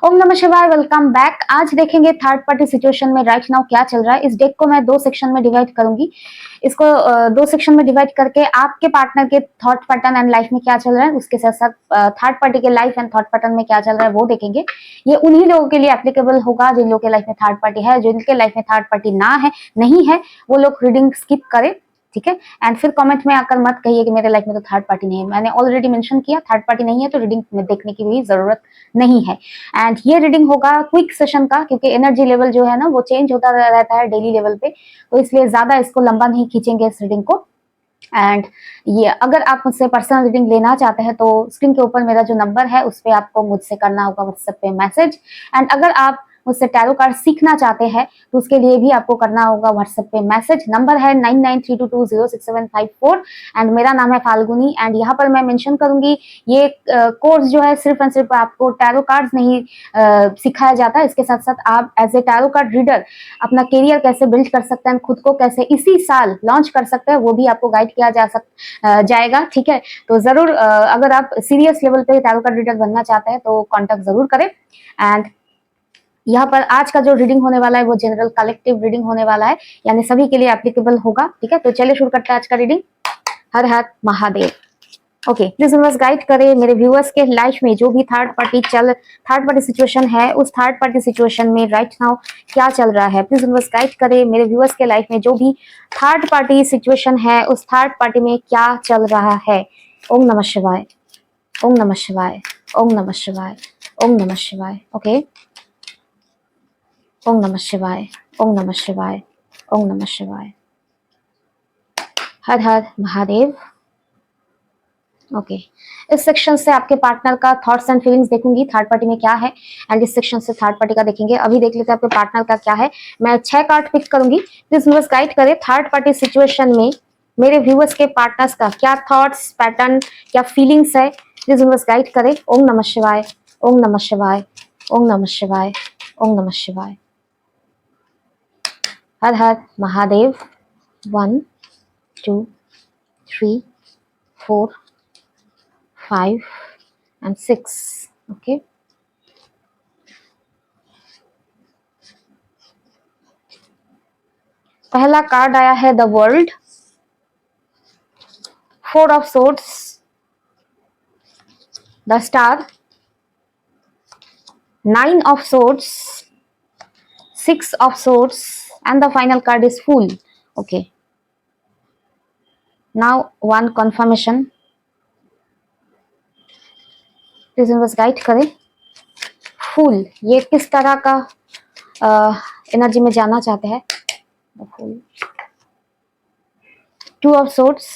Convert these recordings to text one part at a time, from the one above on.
ओम नमः शिवाय, welcome back. आज देखेंगे थर्ड पार्टी सिचुएशन में राइट नाउ क्या चल रहा है। इस डेक को मैं दो सेक्शन में डिवाइड करूंगी। इसको दो सेक्शन में डिवाइड करके आपके पार्टनर के थॉट पैटर्न एंड लाइफ में क्या चल रहा है, उसके साथ साथ थर्ड पार्टी के लाइफ एंड थॉट पैटर्न में क्या चल रहा है वो देखेंगे। ये उन्हीं लोगों के लिए एप्लीकेबल होगा जिन लोगों के लाइफ में थर्ड पार्टी है। जिनके लाइफ में थर्ड पार्टी ना है, नहीं है, वो लोग रीडिंग स्किप करें, ठीक है। एंड फिर कमेंट में आकर मत कहिए कि मेरे लाइफ में तो थर्ड पार्टी नहीं है। मैंने ऑलरेडी मेंशन किया, थर्ड पार्टी नहीं है तो रीडिंग में देखने की भी जरूरत नहीं है। एंड ये रीडिंग होगा क्विक सेशन का, क्योंकि एनर्जी लेवल जो है ना वो चेंज होता रहता है डेली लेवल पे, तो इसलिए ज्यादा इसको लंबा नहीं खींचेंगे इस रीडिंग को। एंड ये अगर आप मुझसे पर्सनल रीडिंग लेना चाहते हैं तो स्क्रीन के ऊपर मेरा जो नंबर है उस पर आपको मुझसे करना होगा व्हाट्सएप पे मैसेज। एंड अगर आप मुझसे टैरो कार्ड सीखना चाहते हैं तो उसके लिए भी आपको करना होगा व्हाट्सएप पे मैसेज। नंबर है 9932206754 एंड मेरा नाम है फाल्गुनी। एंड यहाँ पर मैं मेंशन करूंगी ये कोर्स जो है सिर्फ एंड सिर्फ आपको टैरो कार्ड्स नहीं सिखाया जाता है। इसके साथ साथ आप as a tarot card reader अपना करियर कैसे बिल्ड कर सकते हैं, खुद को कैसे इसी साल लॉन्च कर सकते हैं, वो भी आपको गाइड किया जाएगा, ठीक है। तो जरूर अगर आप सीरियस लेवल पे टैरो कार्ड रीडर बनना चाहते हैं तो कॉन्टेक्ट जरूर करें। एंड यहाँ पर आज का जो रीडिंग होने वाला है वो जनरल कलेक्टिव रीडिंग होने वाला है, यानी सभी के लिए एप्लीकेबल होगा, ठीक है। तो चलिए शुरू करते हैं आज का reading. Her her Mahadev. Okay, please universe guide करे मेरे व्यूअर्स के लाइफ में जो भी थर्ड पार्टी सिचुएशन है, उस थर्ड पार्टी सिचुएशन में राइट नाउ क्या चल रहा है। प्लीज यूनिवर्स गाइड करे मेरे व्यूअर्स के लाइफ में जो भी थर्ड पार्टी सिचुएशन है, उस थर्ड पार्टी में क्या चल रहा है। ओम नमः शिवाय, ओम नमः शिवाय, ओम नमः शिवाय, ओम नमः शिवाय। ओके, ओम नमः शिवाय, ओम नमः शिवाय, ओम नमः शिवाय। हर हर महादेव। ओके, इस सेक्शन से आपके पार्टनर का थॉट्स एंड फीलिंग्स देखूंगी थर्ड पार्टी में क्या है, एंड इस सेक्शन से थर्ड पार्टी का देखेंगे। अभी देख लेते हैं आपके पार्टनर का क्या है। मैं 6 कार्ड पिक करूंगी। प्लीज व्यूअर्स गाइड करें थर्ड पार्टी सिचुएशन में मेरे व्यूअर्स के पार्टनर्स का क्या थॉट्स पैटर्न, क्या फीलिंग्स है। प्लीज व्यूअर्स गाइड करें। ओम नमः शिवाय, ओम नमः शिवाय, ओम नमः शिवाय, ओम नमः शिवाय। हर हर महादेव। 1 2 3 4 5 and 6। ओके, पहला कार्ड आया है the world, 4 of swords, the star, 9 of swords, 6 of swords and the final card is Fool. Okay, now one confirmation. Please बस गाइड करें। फूल, ये किस तरह का एनर्जी में जाना चाहते हैं। फूल, 2 of swords,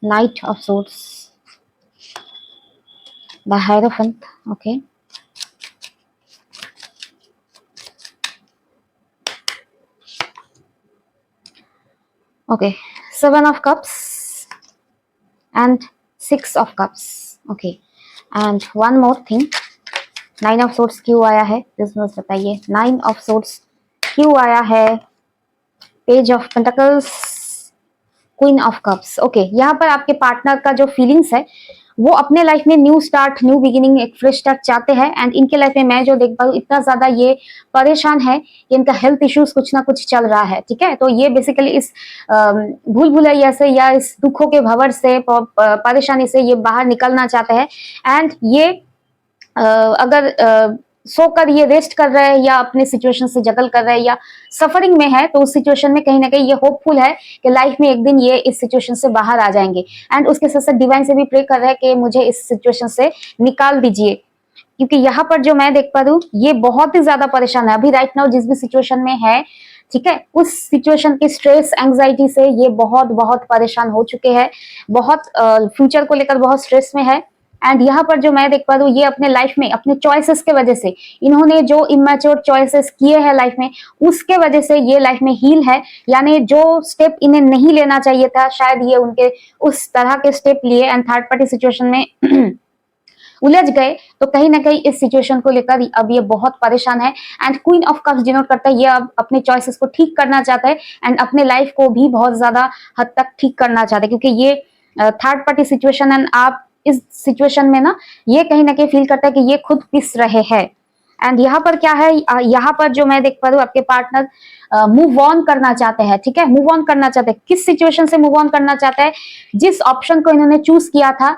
night of swords, the hierophant. Okay, okay, 7 of cups and 6 of cups। okay, and one more thing, 9 of swords क्यों आया है प्लीज मुझे बताइए। 9 of swords क्यों आया है। Page of pentacles, queen of cups. Okay, यहाँ पर आपके पार्टनर का जो फीलिंग्स है वो अपने लाइफ में न्यू स्टार्ट, न्यू बिगिनिंग, एक फ्रेश स्टार्ट चाहते हैं। एंड इनके लाइफ में मैं जो देख पा रही हूँ इतना ज्यादा ये परेशान है कि इनका हेल्थ इश्यूज कुछ ना कुछ चल रहा है, ठीक है। तो ये बेसिकली इस भूल भुलैया से या इस दुखों के भंवर से, परेशानी से ये बाहर निकलना चाहते हैं। एंड ये अगर सोकर ये रेस्ट कर रहे हैं या अपने सिचुएशन से जगल कर रहे हैं या सफरिंग में है, तो उस सिचुएशन में कहीं ना कहीं ये होपफुल है कि लाइफ में एक दिन ये इस सिचुएशन से बाहर आ जाएंगे। एंड उसके साथ साथ डिवाइन से भी प्रे कर रहे हैं कि मुझे इस सिचुएशन से निकाल दीजिए, क्योंकि यहाँ पर जो मैं देख पा रही हूँ ये बहुत ही ज्यादा परेशान है अभी राइट नाउ जिस भी सिचुएशन में है, ठीक है। उस सिचुएशन की स्ट्रेस एंग्जाइटी से ये बहुत बहुत परेशान हो चुके हैं, बहुत फ्यूचर को लेकर बहुत स्ट्रेस में है। एंड यहाँ पर जो मैं देख पा रही हूँ ये अपने लाइफ में अपने चॉइसेस के वजह से, इन्होंने जो इमेच्योर चॉइसेस किए हैं लाइफ में, उसके वजह से ये लाइफ में हील है। यानी जो स्टेप इन्हें नहीं लेना चाहिए था शायद ये उनके उस तरह के स्टेप लिए एंड थर्ड पार्टी सिचुएशन में उलझ गए। तो कहीं ना कहीं इस सिचुएशन को लेकर अब ये बहुत परेशान है। And queen of cups denote करता है ये अब अपने चॉइसेस को ठीक करना चाहता है एंड अपने लाइफ को भी बहुत ज्यादा हद तक ठीक करना चाहते हैं, क्योंकि ये थर्ड पार्टी सिचुएशन एंड आप इस सिचुएशन में ना ये कहीं ना कहीं फील करता है कि ये खुद पिस रहे हैं। एंड यहाँ पर क्या है, यहाँ पर जो मैं देख पा रही हूँ, आपके पार्टनर मूव ऑन करना चाहते हैं, ठीक है, मूव ऑन करना चाहते हैं। किस सिचुएशन से मूव ऑन करना चाहते हैं? जिस ऑप्शन को इन्होंने चूज किया था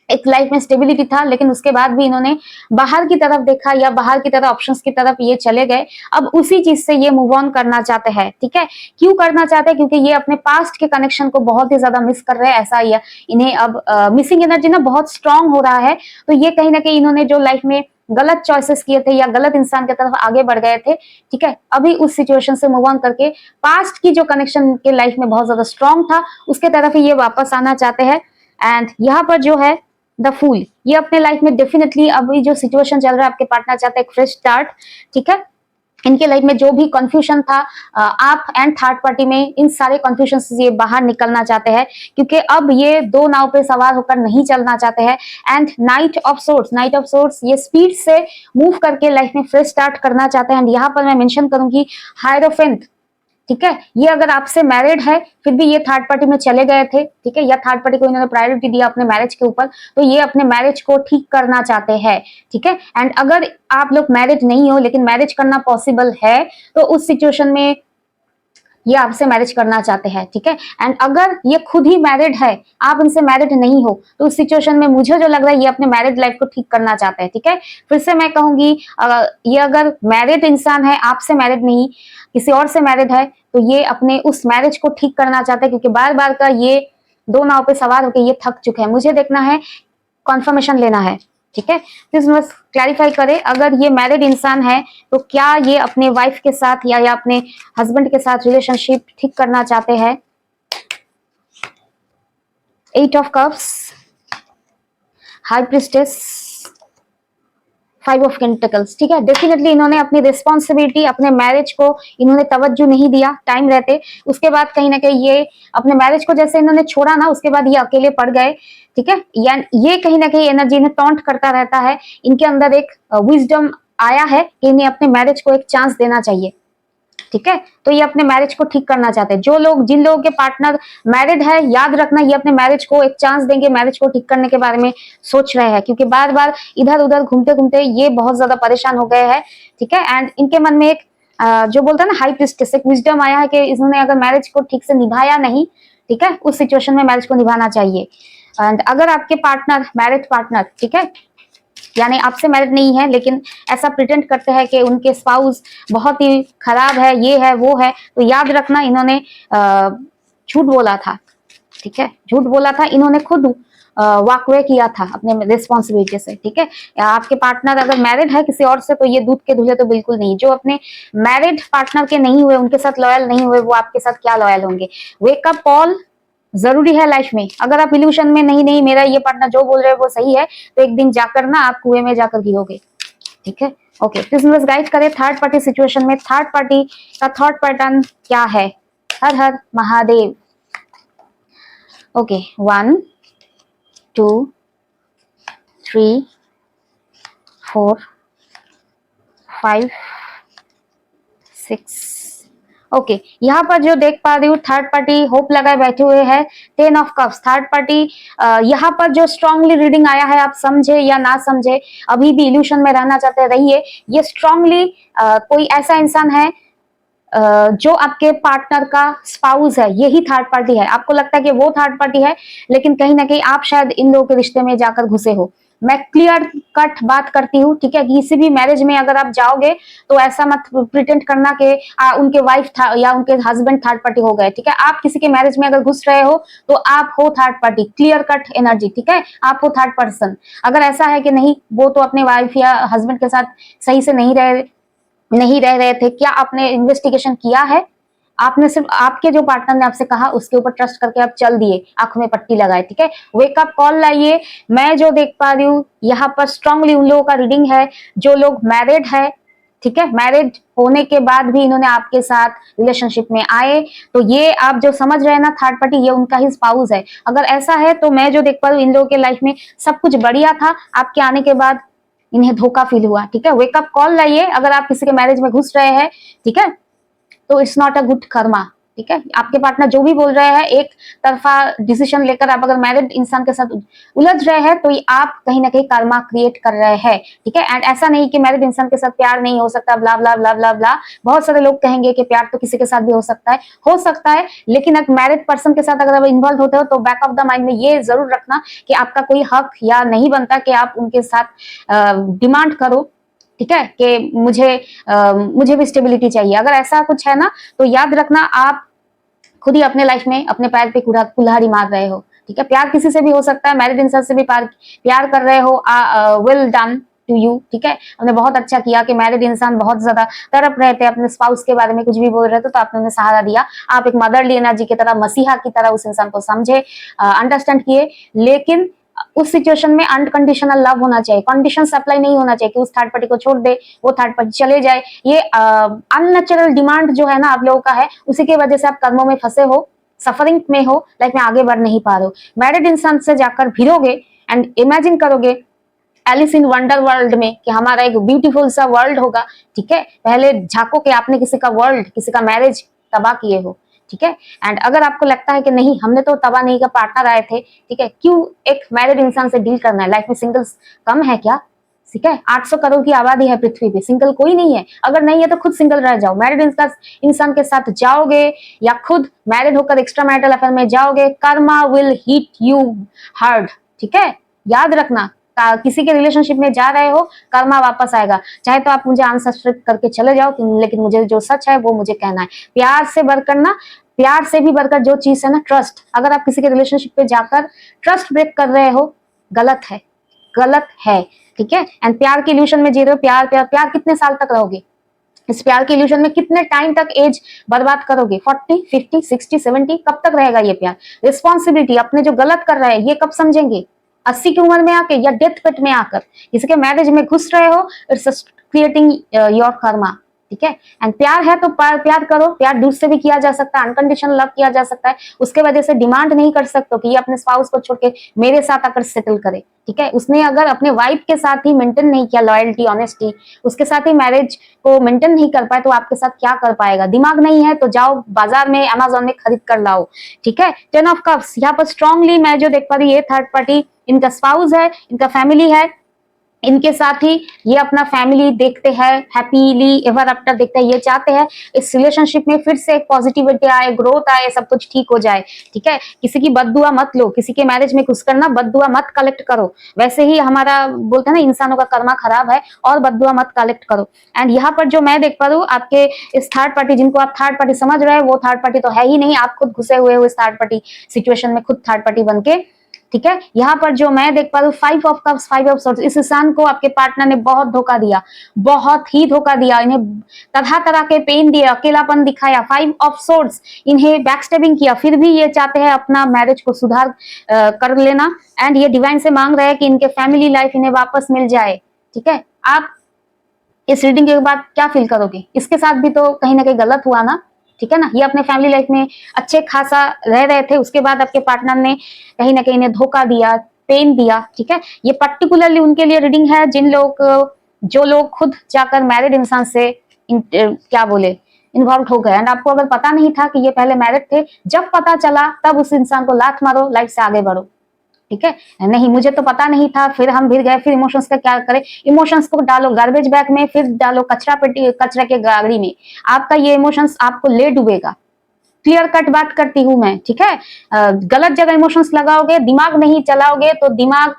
एक लाइफ में स्टेबिलिटी था, लेकिन उसके बाद भी इन्होंने बाहर की तरफ देखा या बाहर की तरफ ऑप्शंस की तरफ ये चले गए। अब उसी चीज से ये मूव ऑन करना चाहते हैं, ठीक है। क्यों करना चाहते हैं? क्योंकि ये अपने पास्ट के कनेक्शन को बहुत ही ज्यादा मिस कर रहे हैं। ऐसा ही इन्हें अब मिसिंग एनर्जी ना बहुत स्ट्रांग हो रहा है। तो ये कहीं ना कहीं इन्होंने जो लाइफ में गलत चॉइसेस किए थे या गलत इंसान की तरफ आगे बढ़ गए थे, ठीक है, अभी उस सिचुएशन से मूव ऑन करके पास्ट की जो कनेक्शन के लाइफ में बहुत ज्यादा स्ट्रांग था उसके तरफ ही ये वापस आना चाहते हैं। एंड यहाँ पर जो है द फूल, ये अपने लाइफ में डेफिनेटली अभी जो सिचुएशन चल रहा है, आपके पार्टनर चाहते हैं एक फ्रेश स्टार्ट, ठीक है। इनके लाइफ में जो भी कंफ्यूजन था आप एंड थर्ड पार्टी में, इन सारे कंफ्यूजन से ये बाहर निकलना चाहते हैं, क्योंकि अब ये दो नाव पे सवार होकर नहीं चलना चाहते हैं। एंड नाइट ऑफ सोर्ट्स ये स्पीड से मूव करके लाइफ में फ्रेश स्टार्ट करना चाहते हैं। एंड यहाँ पर मैं मेंशन करूंगी हायरोफेंट, ठीक है। ये अगर आपसे मैरिड है फिर भी ये थर्ड पार्टी में चले गए थे, ठीक है, या थर्ड पार्टी को इन्होंने प्रायोरिटी दिया अपने मैरिज के ऊपर, तो ये अपने मैरिज को ठीक करना चाहते हैं, ठीक है। एंड अगर आप लोग मैरिड नहीं हो लेकिन मैरिज करना पॉसिबल है तो उस सिचुएशन में ये आपसे मैरिज करना चाहते हैं, ठीक है। एंड अगर ये खुद ही मैरिड है, आप इनसे मैरिड नहीं हो, तो उस सिचुएशन में मुझे जो लग रहा है ये अपने मैरिड लाइफ को ठीक करना चाहते हैं, ठीक है। फिर से मैं कहूंगी ये अगर मैरिड इंसान है, आपसे मैरिड नहीं किसी और से मैरिड है, तो ये अपने उस मैरिज को ठीक करना चाहते हैं, क्योंकि बार बार का ये दो नाव पे सवार होकर ये थक चुके हैं। मुझे देखना है, कॉन्फर्मेशन लेना है, ठीक है। प्लीज बस क्लैरिफाई करें, अगर ये मैरिड इंसान है तो क्या ये अपने वाइफ के साथ या अपने हस्बैंड के साथ रिलेशनशिप ठीक करना चाहते हैं? 8 of cups, high priestess, 5 of pentacles, ठीक है। डेफिनेटली इन्होंने अपनी रिस्पॉन्सिबिलिटी, अपने मैरिज को इन्होंने तवज्जो नहीं दिया टाइम रहते। उसके बाद कहीं ना कहीं ये अपने मैरिज को जैसे इन्होंने छोड़ा ना, उसके बाद ये अकेले पड़ गए, ठीक है। ये कहीं ना कहीं एनर्जी इन्हें टॉन्ट करता रहता है। इनके अंदर एक विजडम आया है कि इन्हें अपने मैरिज को एक चांस देना चाहिए, ठीक है। तो ये अपने मैरिज को ठीक करना चाहते हैं। जिन लोगों के पार्टनर मैरिड है, याद रखना ये अपने मैरिज को एक चांस देंगे, मैरिज को ठीक करने के बारे में सोच रहे हैं, क्योंकि बार बार इधर उधर घूमते घूमते ये बहुत ज्यादा परेशान हो गए हैं, ठीक है। एंड इनके मन में एक जो बोलता है ना हाई प्रिस्टेस, एक विजडम आया है कि इन्होंने अगर मैरिज को ठीक से निभाया नहीं, ठीक है, उस सिचुएशन में मैरिज को निभाना चाहिए। एंड अगर आपके पार्टनर मैरिड पार्टनर, ठीक है, यानी आपसे मैरिड नहीं है लेकिन ऐसा प्रिटेंड करते हैं कि उनके स्पाउस बहुत ही खराब है, ये है वो है, तो याद रखना इन्होंने झूठ बोला था, ठीक है, झूठ बोला था, इन्होंने खुद वॉकअवे किया था अपने रिस्पॉन्सिबिलिटी से, ठीक है। आपके पार्टनर अगर मैरिड है किसी और से तो ये दूध के धुले तो बिल्कुल नहीं। जो अपने मैरिड पार्टनर के नहीं हुए, उनके साथ लॉयल नहीं हुए, वो आपके साथ क्या लॉयल होंगे? वेकअप कॉल जरूरी है लाइफ में। अगर आप इल्यूशन में नहीं मेरा ये पार्टनर जो बोल रहे हैं वो सही है, तो एक दिन जाकर ना आप कुएं में जाकर गिरोगे, ठीक है। ओके, बिजनेस गाइड करें थर्ड पार्टी सिचुएशन में थर्ड पार्टी का थॉट पैटर्न क्या है? हर हर महादेव। ओके, 1 2 3 4 5 6। ओके, यहाँ पर जो देख पा रही हूँ थर्ड पार्टी होप लगाए बैठे हुए हैं, 10 ऑफ कप्स। थर्ड पार्टी यहाँ पर जो स्ट्रांगली रीडिंग आया है, आप समझे या ना समझे, अभी भी इल्यूशन में रहना चाहते रहिए। ये स्ट्रांगली कोई ऐसा इंसान है जो आपके पार्टनर का स्पाउस है, यही थर्ड पार्टी है। आपको लगता है कि वो थर्ड पार्टी है, लेकिन कहीं ना कहीं आप शायद इन लोगों के रिश्ते में जाकर घुसे हो। मैं क्लियर कट बात करती हूँ, ठीक है। किसी भी मैरिज में अगर आप जाओगे तो ऐसा मत प्रिटेंड करना कि उनके वाइफ था या उनके हस्बैंड थर्ड पार्टी हो गए, ठीक है। आप किसी के मैरिज में अगर घुस रहे हो तो आप हो third party, clear cut energy, ठीक है। आप हो थर्ड पर्सन। अगर ऐसा है कि नहीं वो तो अपने वाइफ या हस्बैंड के साथ सही से नहीं रह रहे थे, क्या आपने इन्वेस्टिगेशन किया है? आपने सिर्फ आपके जो पार्टनर ने आपसे कहा उसके ऊपर ट्रस्ट करके आप चल दिए, आंखों में पट्टी लगाए, ठीक है। वेकअप कॉल लाइए। मैं जो देख पा रही हूँ यहाँ पर स्ट्रांगली उन लोगों का रीडिंग है जो लोग मैरिड है, ठीक है। मैरिड होने के बाद भी इन्होंने आपके साथ रिलेशनशिप में आए, तो ये आप जो समझ रहे हैं ना थर्ड पार्टी, ये उनका ही स्पाउस है। अगर ऐसा है तो मैं जो देख पा रही हूँ इन लोगों के लाइफ में सब कुछ बढ़िया था, आपके आने के बाद इन्हें धोखा फील हुआ, ठीक है। वेकअप कॉल लाइए। अगर आप किसी के मैरिज में घुस रहे हैं, ठीक है, तो it's not a good Karma, ठीक है, आपके पार्टनर जो भी बोल रहे हैं, एक तरफा डिसीजन लेकर आप अगर मैरिड इंसान के साथ उलझ रहे हैं तो आप कहीं ना कहीं कर्मा क्रिएट कर रहे हैं। ठीक है, एंड ऐसा नहीं कि मैरिड इंसान के साथ प्यार नहीं हो सकता, ब्ला ब्ला ब्ला ब्ला ब्ला। बहुत सारे लोग कहेंगे कि प्यार तो किसी के साथ भी हो सकता है, लेकिन एक मैरिड पर्सन के साथ अगर आप इन्वॉल्व होते हो तो बैक ऑफ द माइंड में ये जरूर रखना कि आपका कोई हक या नहीं बनता कि आप उनके साथ डिमांड करो। ठीक है, कि मुझे भी स्टेबिलिटी चाहिए। अगर ऐसा कुछ है ना तो याद रखना आप खुद ही अपने लाइफ में अपने पैर पे कुल्हाड़ी मार रहे हो। ठीक है, प्यार किसी से भी हो सकता है, मैरिड इंसान से भी प्यार कर रहे हो, वेल डन टू यू। ठीक है, हमने बहुत अच्छा किया कि मैरिड इंसान बहुत ज्यादा तड़प रहे थे, अपने स्पाउस के बारे में कुछ भी बोल रहे थे तो आपने उन्हें सहारा दिया। आप एक मदरली एनर्जी की तरह, मसीहा की तरह उस इंसान को समझे, अंडरस्टैंड किए। लेकिन उस सिचुएशन में अनकंडीशनल लव होना चाहिए, कंडीशन अप्लाई नहीं होना चाहिए कि उस थर्ड पार्टी को छोड़ दे, वो थर्ड पार्टी चले जाए। ये अननेचुरल डिमांड जो है ना आप लोगों का है, उसी की वजह से आप कर्मों में फंसे हो, सफरिंग में हो, लाइफ में आगे बढ़ नहीं पा रहे हो। मैरिड इंसान से जाकर भिड़ोगे एंड इमेजिन करोगे एलिस इन वंडर वर्ल्ड में कि हमारा एक ब्यूटीफुल सा वर्ल्ड होगा। ठीक है, पहले झांको कि आपने किसी का वर्ल्ड, किसी का मैरिज तबाह किए हो। ठीक है, एंड अगर आपको लगता है कि नहीं हमने तो तबाह नहीं, का पार्टनर आए थे, ठीक है, क्यों एक मैरिड इंसान से डील करना है? लाइफ में सिंगल्स कम है क्या? ठीक है, 800 करोड़ की आबादी है पृथ्वी पे, सिंगल कोई नहीं है। अगर नहीं है तो खुद सिंगल रह जाओ, मैरिड इंसान के साथ जाओगे या खुद मैरिड होकर एक्स्ट्रा मैरिटल अफेयर में जाओगे, Karma will hit you hard. ठीक है, याद रखना, किसी के रिलेशनशिप में जा रहे हो, कर्मा वापस आएगा। चाहे तो आप मुझे अनसब्सक्राइब करके चले जाओ, लेकिन मुझे जो सच है वो मुझे कहना है। प्यार से बढ़कर ना, प्यार से भी बढ़कर जो चीज है ना, ट्रस्ट। अगर आप किसी के रिलेशनशिप पे जाकर ट्रस्ट ब्रेक कर रहे हो, गलत है, गलत है। ठीक है, एंड प्यार के इल्यूशन में जी रहे हो। प्यार प्यार प्यार कितने साल तक रहोगे? इस प्यार के इल्यूशन में कितने टाइम तक एज बर्बाद करोगे? 40, 50, 60, 70? कब तक रहेगा ये प्यार? रिस्पॉन्सिबिलिटी, अपने जो गलत कर रहे हैं ये कब समझेंगे? 80 की उम्र में आके या डेथ पेट में आकर किसी के मैरिज में घुस रहे हो? It's creating your Karma. ठीक है, एंड प्यार है तो प्यार करो। प्यार दूसरे भी किया जा सकता है, अनकंडीशनल लव किया जा सकता है। उसके वजह से डिमांड नहीं कर सकते कि ये अपने स्पाउस को छोड़ के मेरे साथ आकर सेटल करे। ठीक है, उसने अगर अपने वाइफ के साथ ही मेंटेन नहीं किया लॉयल्टी, ऑनेस्टी, उसके साथ ही मैरिज को मेंटेन नहीं कर पाए तो आपके साथ क्या कर पाएगा? दिमाग नहीं है तो जाओ बाजार में, अमेजोन में खरीद कर लाओ। ठीक है, 10 ऑफ कप्स यहाँ पर स्ट्रांगली मैं जो देख पा रही, ये थर्ड पार्टी, इनका स्पाउस है, इनका फैमिली है, इनके साथ ही ये अपना फैमिली देखते हैं, हैप्पीली एवर आफ्टर देखते हैं। ये चाहते हैं इस रिलेशनशिप में फिर से एक पॉजिटिविटी आए, ग्रोथ आए, सब कुछ ठीक हो जाए। ठीक है, किसी की बददुआ मत लो, किसी के मैरिज में कुछ करना, बददुआ मत कलेक्ट करो। वैसे ही हमारा बोलते हैं ना, इंसानों का कर्मा खराब है, और बददुआ मत कलेक्ट करो। एंड यहाँ पर जो मैं देख पा रही हूँ, आपके इस थर्ड पार्टी, जिनको आप थर्ड पार्टी समझ रहे हैं, वो थर्ड पार्टी तो है ही नहीं, आप खुद घुसे हुए हो इस थर्ड पार्टी सिचुएशन में, खुद थर्ड पार्टी बनके। ठीक है, यहाँ पर जो मैं देख पा रही हूँ, 5 ऑफ कप्स, 5 ऑफ सोर्ड्स, इस इंसान को आपके पार्टनर ने बहुत धोखा दिया, बहुत ही धोखा दिया, इन्हें तरह तरह के पेन दिया, अकेलापन दिखाया। 5 ऑफ सोर्ड्स, इन्हें बैकस्टेबिंग किया, फिर भी ये चाहते हैं अपना मैरिज को सुधार कर लेना। एंड ये डिवाइन से मांग रहे हैं कि इनके फैमिली लाइफ इन्हें वापस मिल जाए। ठीक है, आप इस रीडिंग के बाद क्या फील करोगे? इसके साथ भी तो कहीं ना कहीं गलत हुआ ना। ठीक है ना, ये अपने फैमिली लाइफ में अच्छे खासा रह रहे थे, उसके बाद आपके पार्टनर ने कहीं ना कहीं इन्हें धोखा दिया, पेन दिया। ठीक है, ये पर्टिकुलरली उनके लिए रीडिंग है जो लोग खुद जाकर मैरिड इंसान से क्या बोले इन्वॉल्व हो गए। एंड आपको अगर पता नहीं था कि ये पहले मैरिड थे, जब पता चला तब उस इंसान को लात मारो, लाइफ से आगे बढ़ो। ठीक है, नहीं मुझे तो पता नहीं था, फिर हम भिड़ गए, फिर इमोशंस का क्या करें? इमोशंस को डालो गार्बेज बैग में, फिर डालो कचरा के गाड़ी में। आपका ये इमोशंस आपको ले डूबेगा। क्लियर कट बात करती हूं मैं। ठीक है, गलत जगह इमोशंस लगाओगे, दिमाग नहीं चलाओगे तो दिमाग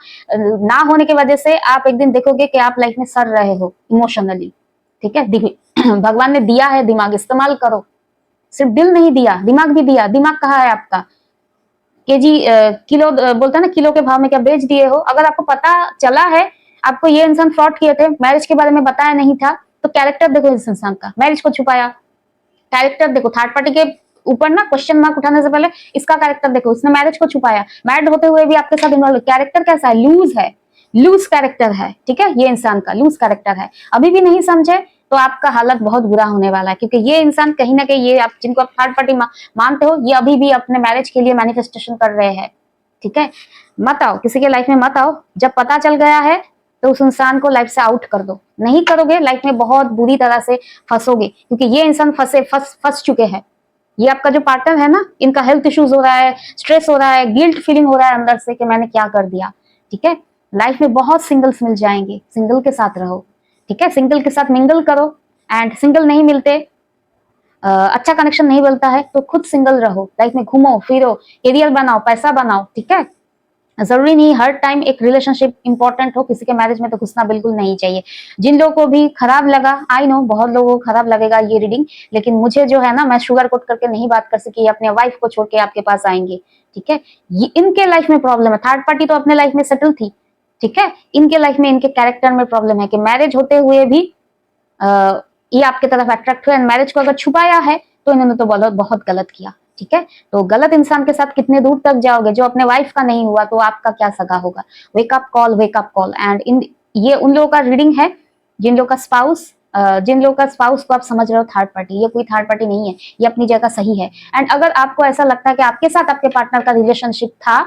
ना होने की वजह से आप एक दिन देखोगे कि आप लाइफ में सड़ रहे हो इमोशनली। ठीक है, भगवान ने दिया है दिमाग, इस्तेमाल करो। सिर्फ दिल नहीं दिया, दिमाग भी दिया। दिमाग कहाँ है आपका? केजी किलो बोलता है ना, किलो के भाव में क्या बेच दिए हो? अगर आपको पता चला है आपको ये इंसान फ्रॉड किए थे, मैरिज के बारे में बताया नहीं था, तो कैरेक्टर देखो इस इंसान का, मैरिज को छुपाया। कैरेक्टर देखो, थर्ड पार्टी के ऊपर ना क्वेश्चन मार्क उठाने से पहले इसका कैरेक्टर देखो, इसने मैरिज को छुपाया, मैरिड होते हुए भी आपके साथ इन्वॉल्व। कैरेक्टर कैसा है? लूज है, लूज कैरेक्टर है। ठीक है, ये इंसान का लूज कैरेक्टर है। अभी भी नहीं समझे तो आपका हालत बहुत बुरा होने वाला है, क्योंकि ये इंसान कहीं ना कहीं, ये आप जिनको आप थर्ड पार्टी मानते हो, ये अभी भी अपने मैरिज के लिए मैनिफेस्टेशन कर रहे हैं। ठीक है, मत आओ किसी के लाइफ में, मत आओ। जब पता चल गया है तो उस इंसान को लाइफ से आउट कर दो। नहीं करोगे लाइफ में बहुत बुरी तरह से फंसोगे, क्योंकि ये इंसान फंस चुके हैं। ये आपका जो पार्टनर है ना, इनका हेल्थ इश्यूज हो रहा है, स्ट्रेस हो रहा है, गिल्ट फीलिंग हो रहा है अंदर से कि मैंने क्या कर दिया। ठीक है, लाइफ में बहुत सिंगल्स मिल जाएंगे, सिंगल के साथ रहो। ठीक है, सिंगल के साथ मिंगल करो, एंड सिंगल नहीं मिलते, अच्छा कनेक्शन नहीं मिलता है तो खुद सिंगल रहो, लाइफ में घूमो फिरो, करियर बनाओ, पैसा बनाओ। ठीक है, जरूरी नहीं हर टाइम एक रिलेशनशिप इंपॉर्टेंट हो, किसी के मैरिज में तो घुसना बिल्कुल नहीं चाहिए। जिन लोगों को भी खराब लगा, आई नो बहुत लोगों को खराब लगेगा ये रीडिंग, लेकिन मुझे जो है ना, मैं शुगर कोट करके नहीं बात कर सकी अपने वाइफ को छोड़ के आपके पास आएंगे। ठीक है, ये इनके लाइफ में प्रॉब्लम है, थर्ड पार्टी तो अपने लाइफ में सेटल थी। ठीक है, इनके लाइफ में इनके कैरेक्टर में प्रॉब्लम है कि मैरिज होते हुए भी ये आपके तरफ अट्रैक्ट हुए, मैरिज को अगर छुपाया है तो इन्होंने तो बहुत बहुत गलत किया। ठीक है, तो गलत इंसान के साथ कितने दूर तक जाओगे, जो अपने वाइफ का नहीं हुआ तो आपका क्या सगा होगा। Wake up call, wake up call. And in ये उन लोगों का रीडिंग है जिन लोगों का स्पाउस को आप समझ रहे हो थर्ड पार्टी, ये कोई थर्ड पार्टी नहीं है, ये अपनी जगह सही है। एंड अगर आपको ऐसा लगता है कि आपके साथ आपके पार्टनर का रिलेशनशिप था,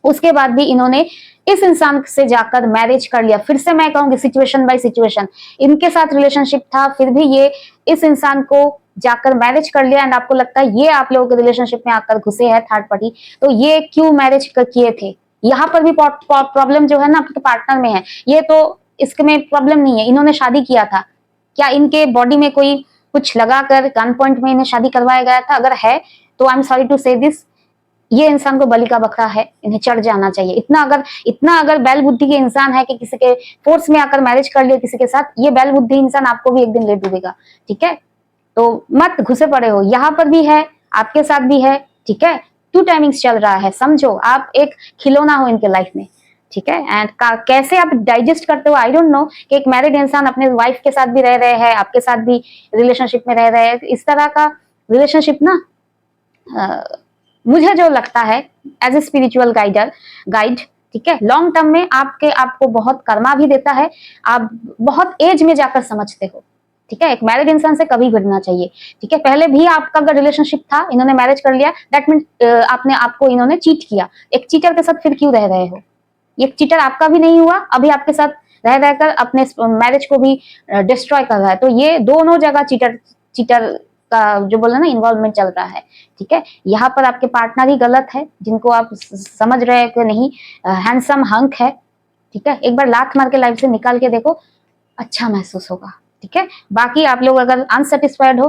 उसके बाद भी इन्होंने इस इंसान से जाकर मैरिज कर लिया, फिर से मैं कहूंगी सिचुएशन बाय सिचुएशन, इनके साथ रिलेशनशिप था फिर भी ये इस इंसान को जाकर मैरिज कर लिया, एंड आपको लगता है ये आप लोगों के रिलेशनशिप में आकर घुसे हैं थर्ड पार्टी, तो ये क्यों मैरिज किए थे। यहाँ पर भी प्रॉब्लम जो है ना आपके पार्टनर में है, ये तो इसमें प्रॉब्लम नहीं है, इन्होंने शादी किया था, क्या इनके बॉडी में कोई कुछ लगाकर गन पॉइंट में इन्हें शादी करवाया गया था, अगर है तो आई एम सॉरी टू से दिस, ये इंसान को बलि का बकरा है, इन्हें चढ़ जाना चाहिए। इतना अगर बैल बुद्धि के इंसान है कि किसी के फोर्स में आकर मैरिज कर लिया किसी के साथ, ये बैल बुद्धि इंसान आपको भी एक दिन ले डूबेगा। ठीक है, तो मत घुसे पड़े हो, यहाँ पर भी है आपके साथ भी है। ठीक है, टू टाइमिंग्स चल रहा है, समझो आप एक खिलौना हो इनके लाइफ में। ठीक है, एंड कैसे आप डाइजेस्ट करते हो आई डोंट नो, कि एक मैरिड इंसान अपने वाइफ के साथ भी रह रहे हैं, आपके साथ भी रिलेशनशिप में रह रहे हैं, इस तरह का रिलेशनशिप ना मुझे जो लगता है एज ए स्पिरिचुअल गाइड, ठीक है, लॉन्ग टर्म में आपको बहुत कर्मा भी देता है, आप बहुत एज में जाकर समझते हो। ठीक है, एक मैरिड इंसान से कभी भिड़ना चाहिए। ठीक है, पहले भी आपका अगर रिलेशनशिप था, इन्होंने मैरिज कर लिया, दैट मीन आपको इन्होंने चीट किया, एक चीटर के साथ फिर क्यों रह रहे हो। ये चीटर आपका भी नहीं हुआ, अभी आपके साथ रह रहकर अपने मैरिज को भी डिस्ट्रॉय कर रहा है, तो ये दोनों जगह चीटर का जो बोला ना इन्वॉल्वमेंट चल रहा है। ठीक है, यहाँ पर आपके पार्टनर ही गलत है, जिनको आप समझ रहे हैं कि नहीं हैंडसम हंक है। ठीक है, एक बार लात मार के लाइफ से निकाल के देखो, अच्छा महसूस होगा। ठीक है, बाकी आप लोग अगर अनसेटिस्फाइड हो,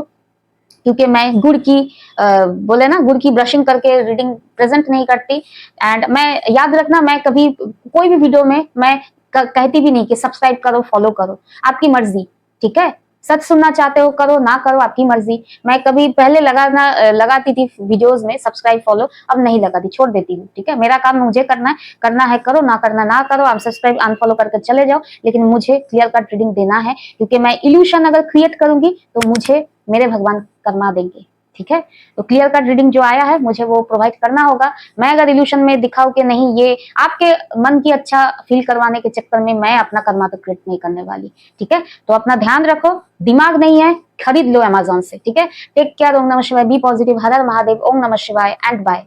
क्योंकि मैं गुड़ की बोले ना गुड़ की ब्रशिंग करके रीडिंग प्रेजेंट नहीं करती, एंड मैं याद रखना, मैं कभी कोई भी वीडियो में मैं कहती भी नहीं कि सब्सक्राइब करो फॉलो करो, आपकी मर्जी। ठीक है, सच सुनना चाहते हो करो, ना करो आपकी मर्जी। मैं कभी पहले लगाती थी वीडियोस में सब्सक्राइब फॉलो, अब नहीं लगाती, छोड़ देती हूँ। ठीक है, मेरा काम मुझे करना है करो, ना करना ना करो, आप सब्सक्राइब अनफॉलो करके चले जाओ, लेकिन मुझे क्लियर कट रीडिंग देना है, क्योंकि मैं इल्यूशन अगर क्रिएट करूंगी तो मुझे मेरे भगवान कर्मा देंगे। ठीक है, तो क्लियर कट रीडिंग जो आया है मुझे वो प्रोवाइड करना होगा। मैं अगर इल्यूशन में दिखाऊं कि नहीं, ये आपके मन की अच्छा फील करवाने के चक्कर में मैं अपना कर्मा तो क्रिएट नहीं करने वाली। ठीक है, तो अपना ध्यान रखो, दिमाग नहीं है खरीद लो अमेजोन से। ठीक है, टेक केयर, ओम नमः शिवाय, बी पॉजिटिव, हर हर महादेव, ओम नमः शिवाय एंड बाय।